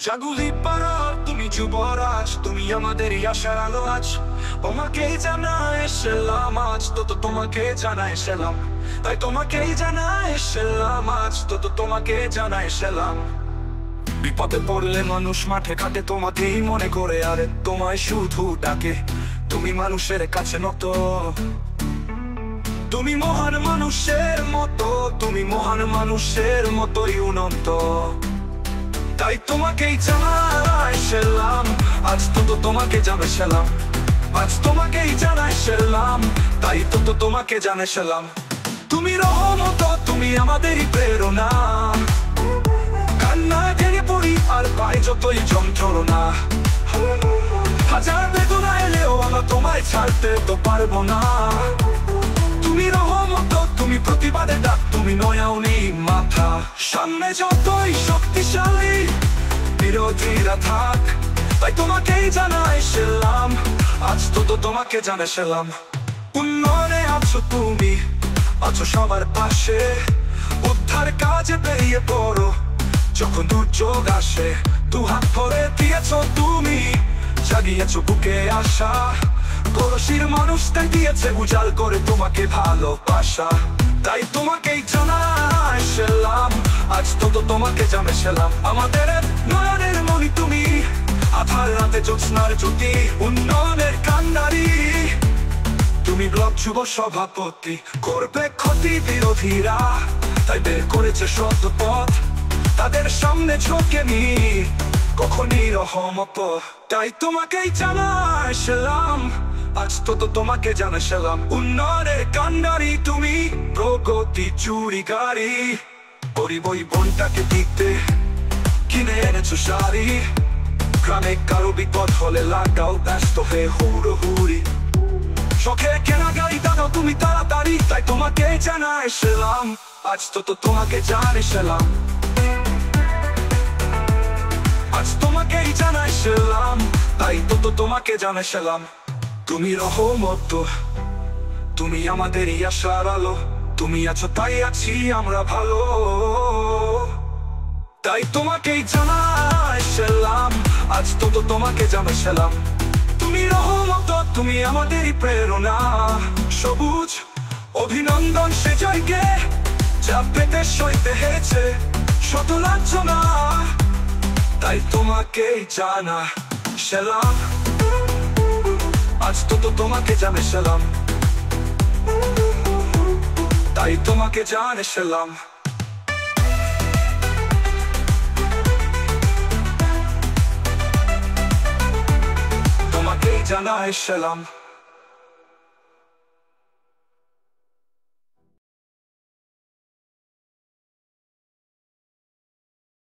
জাগুলি পাড়া তুমি যুবরাজ, তুমি আমাদের আশার আলো আজ। তোমাকে জানাই সালাম আজ, তো তোমাকে জানাই সালাম। তাই তোমাকেই জানাই সালাম আজ, তো তোমাকে জানাই সালাম। বিপদে পড়লে মানুষ মাঠে কাটে, তোমাকেই মনে করে আর তোমায় শুধু ডাকে। তুমি মানুষের কাছে নত, তুমি মহান মানুষের মতো, তুমি মহান মানুষের মতোই উন্নত। তাই তোমাকেই জানাই সালাম আজ, তো তোমাকে জানাই সালাম। আজ তোমাকেই জানাই সালাম, তাই তো তোমাকে জানাই সালাম। তুমি রহমত, তুমি আমাদেরই প্রেরণা। কান্না ভেঙে পড়ি আর পাই যতই যন্ত্রণা। হাজার বেদনা এলেও আমরা তোমায় ছাড়তে তো পারবো না। তুমি রহমত, তুমি প্রতিবাদে ডাক, তুমি নয়াউনি মাথা। সামনে যতই শক্তিশালী বিরোধীরা থাক, তাই তোমাকেই জানাই সালাম আজ, তো তোমাকে জানাই সালাম। উন্নয়নে আছো তুমি, আছো সবার পাশে। উদ্ধার কাজে বেরিয়ে পড়ো যখন দুর্যোগ আসে। দু হাত ভরে দিয়েছো তুমি, জাগিয়েছো বুকে আশা। পড়শির মানুষটা দিয়েছে উজাল করে তোমাকে ভালোবাসা। তাই তোমাকেই জানাই সালাম আজ, তো তোমাকে জানাই সালাম। আমাদের নয়নের মনি তুমি, আধার রাতে জ্যোৎস্নার জ্যোতি, উন্নয়নের কান্ডারি তুমি। ব্লক যুব সভাপতি, করবে ক্ষতি বিরোধীরা, তাই বের করেছে সত্য পথ। তাদের সামনে ঝোঁকেনি কখনই রহমত। তাই তোমাকেই জানাই সালাম আজ, তো তোমাকে জানাই সালাম। উন্নয়নের কান্ডারি তুমি, প্রগতি চুরি গাড়ি। গরিবই বোনটাকে দিতে কিনে এনেছো শাড়ি। গ্রামে কারো বিপদ হলে লাগাও ব্যস্ত হয়ে হুড়োহুড়ি। শখে কেনা গাড়ি দাও তুমি তাড়াতাড়ি, তাই তোমাকে জানাই সালাম আজ, তো তোমাকে জানাই সালাম। আজ তোমাকেই জানাই সালাম, তাই তো তোমাকে জানাই সালাম। তুমি রহমত, তুমি আমাদের আশার আলো। তুমি আছো তাই আছি আমরা ভালো, তাই তোমাকেই জানাই সালাম আজ, তো তোমাকে জানাই সালাম। তুমি রহমত, তুমি আমাদেরই প্রেরণা। সবুজ অভিনন্দন সে জয়কে, যা পেতে সইতে হয়েছে শত লাঞ্ছনা। তাই তোমাকেই জানাই সালাম আজ, তো তোমাকে জানাই সালাম। তাই তোমাকে জানাই সালাম। তোমাকেই জানাই সালাম।